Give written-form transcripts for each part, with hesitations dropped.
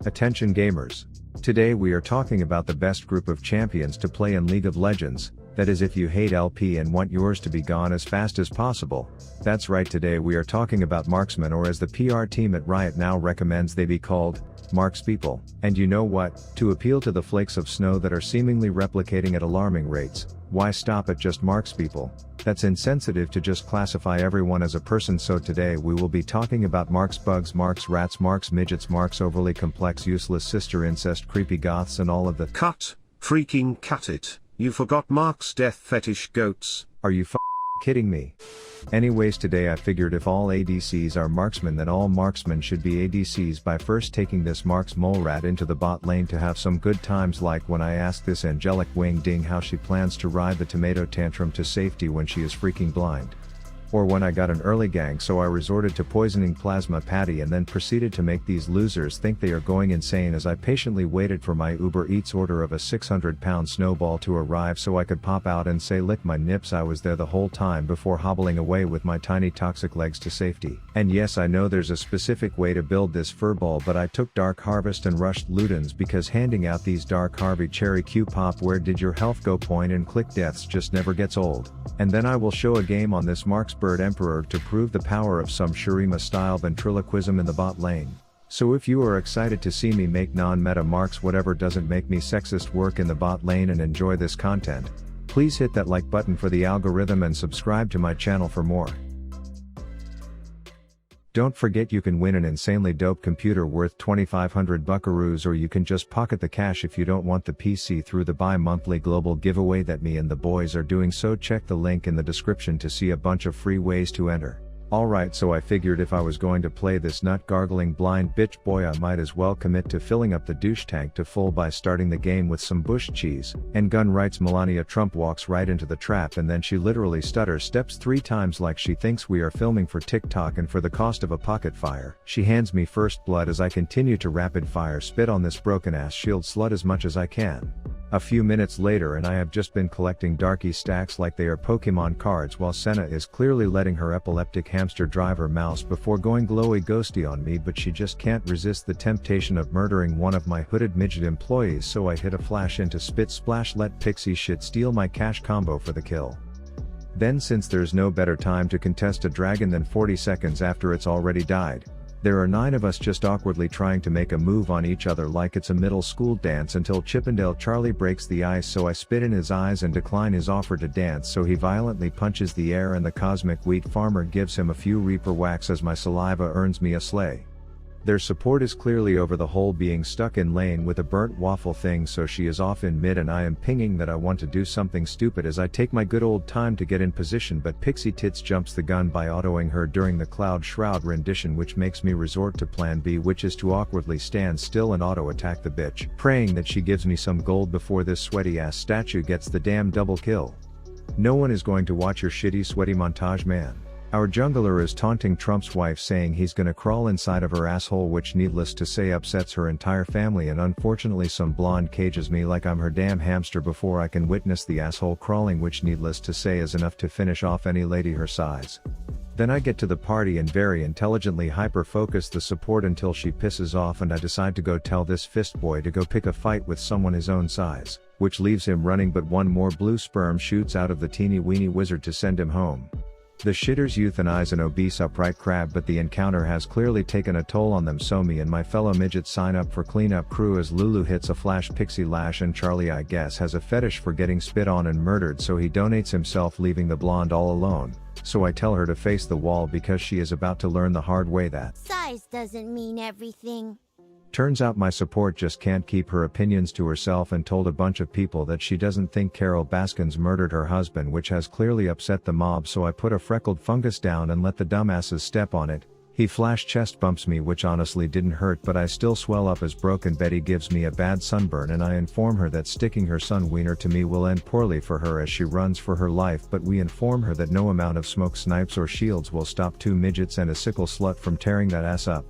Attention gamers. Today we are talking about the best group of champions to play in League of Legends, that is if you hate LP and want yours to be gone as fast as possible. That's right, today we are talking about Marksmen, or as the PR team at Riot now recommends they be called, markspeople. And you know what? To appeal to the flakes of snow that are seemingly replicating at alarming rates, why stop at just markspeople? That's insensitive to just classify everyone as a person. So today we will be talking about marks bugs, marks rats, marks midgets, marks overly complex useless sister incest creepy goths and all of the freaking cut it, you forgot Mark's death fetish goats. Are you kidding me? Anyways, today I figured if all ADCs are marksmen, then all marksmen should be ADCs by first taking this marks mole rat into the bot lane to have some good times, like when I asked this angelic wing ding how she plans to ride the tomato tantrum to safety when she is freaking blind. Or when I got an early gank, so I resorted to poisoning Plasma Patty and then proceeded to make these losers think they are going insane as I patiently waited for my Uber Eats order of a 600-pound snowball to arrive so I could pop out and say lick my nips. I was there the whole time before hobbling away with my tiny toxic legs to safety. And yes, I know there's a specific way to build this furball, but I took Dark Harvest and rushed Ludens because handing out these Dark Harvey cherry Q pop where did your health go point and click deaths just never gets old. And then I will show a game on this Marksbird Emperor to prove the power of some Shurima style ventriloquism in the bot lane. So if you are excited to see me make non-meta marks whatever doesn't make me sexist work in the bot lane and enjoy this content, please hit that like button for the algorithm and subscribe to my channel for more. Don't forget you can win an insanely dope computer worth 2,500 buckaroos, or you can just pocket the cash if you don't want the PC through the bi-monthly global giveaway that me and the boys are doing. So check the link in the description to see a bunch of free ways to enter. Alright, so I figured if I was going to play this nut gargling blind bitch boy, I might as well commit to filling up the douche tank to full by starting the game with some bush cheese. And gun writes Melania Trump walks right into the trap and then she literally stutter steps 3 times like she thinks we are filming for TikTok, and for the cost of a pocket fire, she hands me first blood as I continue to rapid fire spit on this broken ass shield slut as much as I can. A few minutes later and I have just been collecting darky stacks like they are Pokemon cards, while Senna is clearly letting her epileptic hamster drive her mouse before going glowy ghosty on me, but she just can't resist the temptation of murdering one of my hooded midget employees, so I hit a flash into spit splash let pixie shit steal my cash combo for the kill. Then, since there's no better time to contest a dragon than 40 seconds after it's already died, there are 9 of us just awkwardly trying to make a move on each other like it's a middle school dance until Chippendale Charlie breaks the ice, so I spit in his eyes and decline his offer to dance, so he violently punches the air and the cosmic wheat farmer gives him a few reaper whacks as my saliva earns me a slay. Their support is clearly over the whole being stuck in lane with a burnt waffle thing, so she is off in mid and I am pinging that I want to do something stupid as I take my good old time to get in position, but Pixie Tits jumps the gun by autoing her during the Cloud Shroud rendition, which makes me resort to plan B, which is to awkwardly stand still and auto attack the bitch, praying that she gives me some gold before this sweaty ass statue gets the damn double kill. No one is going to watch your shitty sweaty montage, man. Our jungler is taunting Trump's wife, saying he's gonna crawl inside of her asshole, which needless to say upsets her entire family, and unfortunately some blonde cages me like I'm her damn hamster before I can witness the asshole crawling, which needless to say is enough to finish off any lady her size. Then I get to the party and very intelligently hyper-focus the support until she pisses off and I decide to go tell this fist boy to go pick a fight with someone his own size, which leaves him running, but one more blue sperm shoots out of the teeny weeny wizard to send him home. The shitters euthanize an obese upright crab, but the encounter has clearly taken a toll on them, so me and my fellow midgets sign up for cleanup crew as Lulu hits a flash pixie lash, and Charlie, I guess, has a fetish for getting spit on and murdered, so he donates himself, leaving the blonde all alone. So I tell her to face the wall because she is about to learn the hard way that size doesn't mean everything. Turns out my support just can't keep her opinions to herself and told a bunch of people that she doesn't think Carol Baskins murdered her husband, which has clearly upset the mob, so I put a freckled fungus down and let the dumbasses step on it. He flash chest bumps me, which honestly didn't hurt, but I still swell up as Broken Betty gives me a bad sunburn, and I inform her that sticking her son wiener to me will end poorly for her as she runs for her life, but we inform her that no amount of smoke, snipes or shields will stop 2 midgets and a sickle slut from tearing that ass up.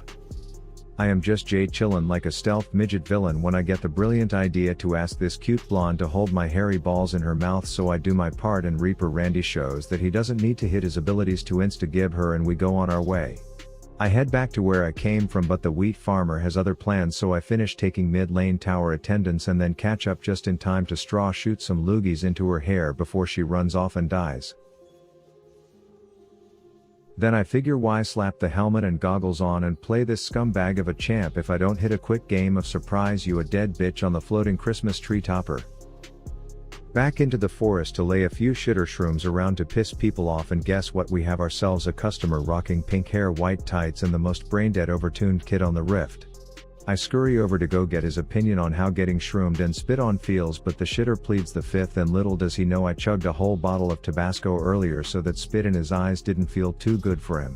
I am just chillin' like a stealth midget villain when I get the brilliant idea to ask this cute blonde to hold my hairy balls in her mouth, so I do my part and Reaper Randy shows that he doesn't need to hit his abilities to insta-gib her and we go on our way. I head back to where I came from, but the wheat farmer has other plans, so I finish taking mid lane tower attendance and then catch up just in time to straw shoot some loogies into her hair before she runs off and dies. Then I figure why slap the helmet and goggles on and play this scumbag of a champ if I don't hit a quick game of surprise you a dead bitch on the floating Christmas tree topper. Back into the forest to lay a few shitter shrooms around to piss people off, and guess what, we have ourselves a customer rocking pink hair, white tights and the most brain-dead overtuned kid on the rift. I scurry over to go get his opinion on how getting shroomed and spit on feels, but the shitter pleads the fifth, and little does he know I chugged a whole bottle of Tabasco earlier so that spit in his eyes didn't feel too good for him.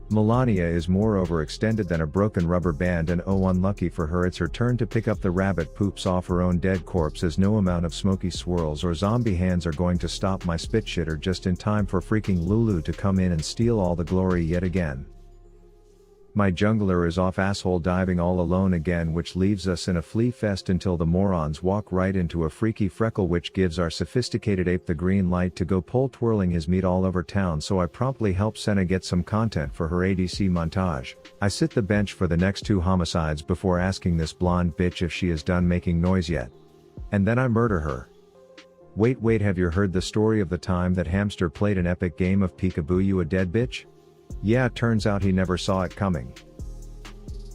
Melania is more overextended than a broken rubber band, and oh, unlucky for her, it's her turn to pick up the rabbit poops off her own dead corpse, as no amount of smoky swirls or zombie hands are going to stop my spit shitter just in time for freaking Lulu to come in and steal all the glory yet again. My jungler is off asshole diving all alone again, which leaves us in a flea fest until the morons walk right into a freaky freckle, which gives our sophisticated ape the green light to go pole twirling his meat all over town, so I promptly help Senna get some content for her ADC montage. I sit the bench for the next 2 homicides before asking this blonde bitch if she is done making noise yet. And then I murder her. Wait, have you heard the story of the time that Hamster played an epic game of peekaboo you a dead bitch? Yeah, it turns out he never saw it coming.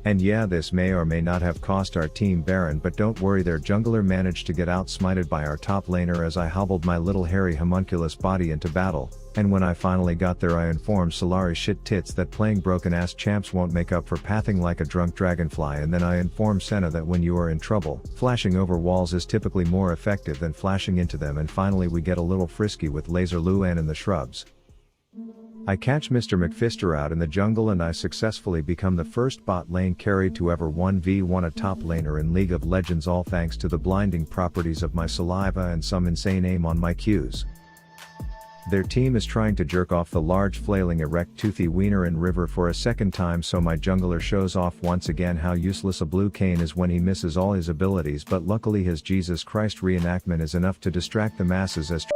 And yeah, this may or may not have cost our team Baron, but don't worry, their jungler managed to get outsmited by our top laner as I hobbled my little hairy homunculus body into battle, and when I finally got there I informed Solari shit tits that playing broken ass champs won't make up for pathing like a drunk dragonfly, and then I informed Senna that when you are in trouble, flashing over walls is typically more effective than flashing into them, and finally we get a little frisky with Laser Luan in the shrubs. I catch Mr. McFister out in the jungle and I successfully become the first bot lane carry to ever 1v1 a top laner in League of Legends, all thanks to the blinding properties of my saliva and some insane aim on my Qs. Their team is trying to jerk off the large flailing erect toothy wiener in river for a second time, so my jungler shows off once again how useless a blue cane is when he misses all his abilities, but luckily his Jesus Christ reenactment is enough to distract the masses as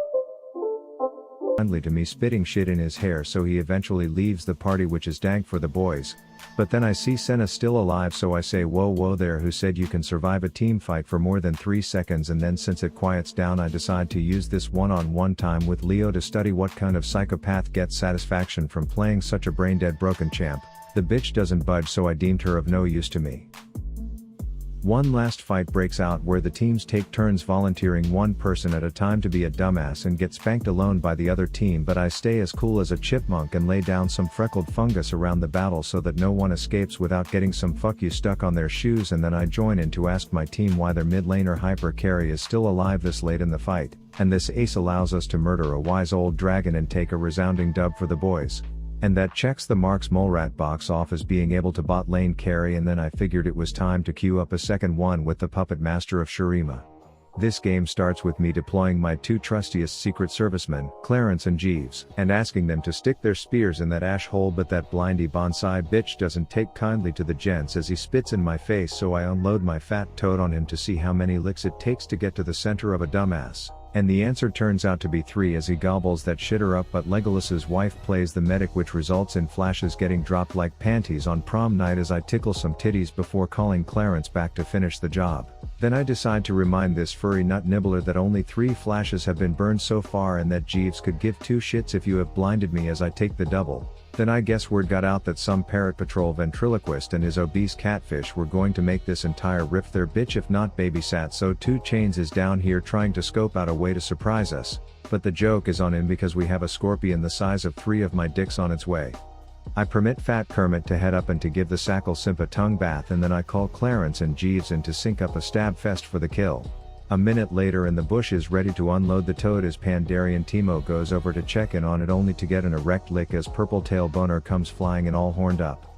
friendly to me spitting shit in his hair, so he eventually leaves the party, which is dank for the boys. But then I see Senna still alive, so I say whoa there, who said you can survive a team fight for more than 3 seconds, and then since it quiets down I decide to use this one-on-one time with Leo to study what kind of psychopath gets satisfaction from playing such a brain-dead broken champ. The bitch doesn't budge, so I deemed her of no use to me. One last fight breaks out where the teams take turns volunteering one person at a time to be a dumbass and get spanked alone by the other team, but I stay as cool as a chipmunk and lay down some freckled fungus around the battle so that no one escapes without getting some fuck you stuck on their shoes, and then I join in to ask my team why their mid laner hyper carry is still alive this late in the fight, and this ace allows us to murder a wise old dragon and take a resounding dub for the boys. And that checks the Marks Molerat box off as being able to bot lane carry, and then I figured it was time to queue up a second one with the puppet master of Shurima. This game starts with me deploying my 2 trustiest secret servicemen, Clarence and Jeeves, and asking them to stick their spears in that ash hole, but that blindy bonsai bitch doesn't take kindly to the gents as he spits in my face, so I unload my fat toad on him to see how many licks it takes to get to the center of a dumbass. And the answer turns out to be 3 as he gobbles that shitter up, but Legolas's wife plays the medic, which results in flashes getting dropped like panties on prom night as I tickle some titties before calling Clarence back to finish the job. Then I decide to remind this furry nut nibbler that only 3 flashes have been burned so far and that Jeeves could give 2 shits if you have blinded me as I take the double. Then I guess word got out that some Parrot Patrol ventriloquist and his obese catfish were going to make this entire riff their bitch if not babysat, so 2 Chains is down here trying to scope out a way to surprise us, but the joke is on him because we have a scorpion the size of 3 of my dicks on its way. I permit Fat Kermit to head up and to give the Sackle Simp a tongue bath, and then I call Clarence and Jeeves in to sync up a stab fest for the kill. A minute later and the bush is ready to unload the toad as Pandarian Teemo goes over to check in on it, only to get an erect lick as Purple Tail Boner comes flying in all horned up.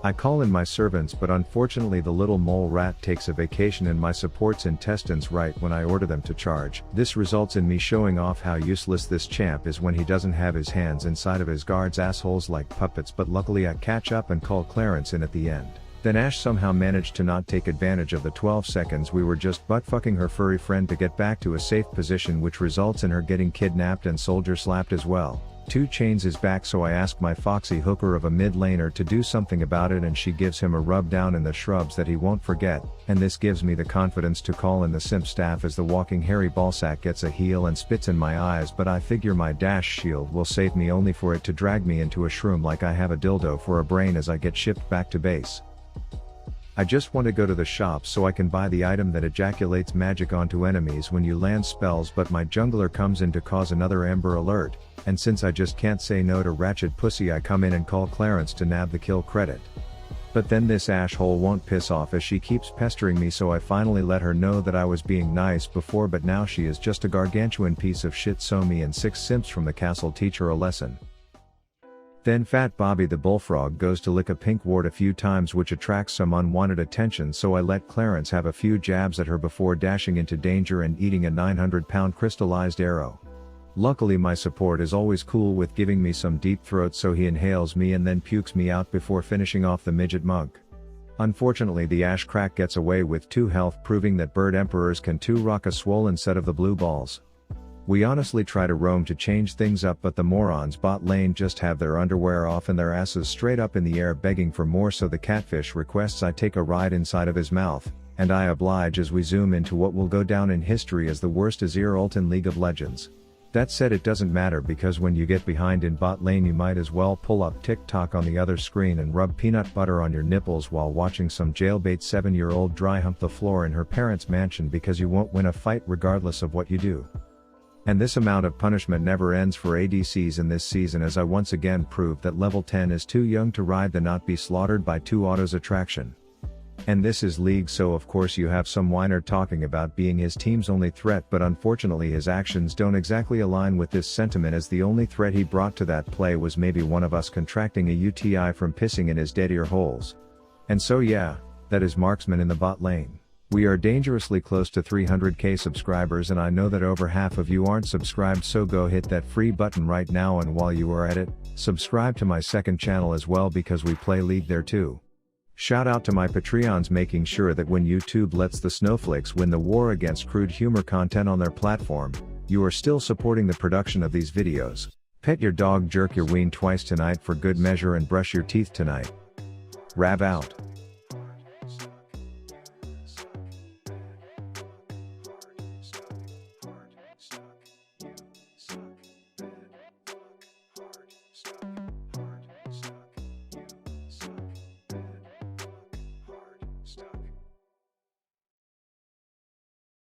I call in my servants, but unfortunately the little mole rat takes a vacation in my support's intestines right when I order them to charge. This results in me showing off how useless this champ is when he doesn't have his hands inside of his guards' assholes like puppets, but luckily I catch up and call Clarence in at the end. Then Ash somehow managed to not take advantage of the 12 seconds we were just butt-fucking her furry friend to get back to a safe position, which results in her getting kidnapped and soldier slapped as well. 2 chains is back, so I ask my foxy hooker of a mid laner to do something about it, and she gives him a rub down in the shrubs that he won't forget, and this gives me the confidence to call in the simp staff as the walking hairy ballsack gets a heal and spits in my eyes, but I figure my dash shield will save me, only for it to drag me into a shroom like I have a dildo for a brain as I get shipped back to base. I just want to go to the shop so I can buy the item that ejaculates magic onto enemies when you land spells, but my jungler comes in to cause another Amber Alert, and since I just can't say no to ratchet pussy, I come in and call Clarence to nab the kill credit. But then this asshole won't piss off as she keeps pestering me, so I finally let her know that I was being nice before, but now she is just a gargantuan piece of shit, so me and 6 simps from the castle teach her a lesson. Then Fat Bobby the bullfrog goes to lick a pink wart a few times, which attracts some unwanted attention, so I let Clarence have a few jabs at her before dashing into danger and eating a 900-pound crystallized arrow. Luckily my support is always cool with giving me some deep throat, so he inhales me and then pukes me out before finishing off the midget monk. Unfortunately the Ash crack gets away with 2 health, proving that bird emperors can too rock a swollen set of the blue balls. We honestly try to roam to change things up, but the morons bot lane just have their underwear off and their asses straight up in the air begging for more, so the catfish requests I take a ride inside of his mouth, and I oblige as we zoom into what will go down in history as the worst azir ult in League of Legends. That said, it doesn't matter, because when you get behind in bot lane you might as well pull up TikTok on the other screen and rub peanut butter on your nipples while watching some jailbait 7-year-old dry hump the floor in her parents' mansion, because you won't win a fight regardless of what you do. And this amount of punishment never ends for ADCs in this season, as I once again proved that level 10 is too young to ride the not be slaughtered by 2 autos attraction. And this is League, so of course you have some whiner talking about being his team's only threat, but unfortunately his actions don't exactly align with this sentiment, as the only threat he brought to that play was maybe one of us contracting a UTI from pissing in his dead ear holes. And so yeah, that is Marksmen in the bot lane. We are dangerously close to 300k subscribers, and I know that over half of you aren't subscribed, so go hit that free button right now, and while you are at it, subscribe to my second channel as well, because we play League there too. Shout out to my Patreons, making sure that when YouTube lets the snowflakes win the war against crude humor content on their platform, you are still supporting the production of these videos. Pet your dog, jerk your ween twice tonight for good measure, and brush your teeth tonight. Rav out.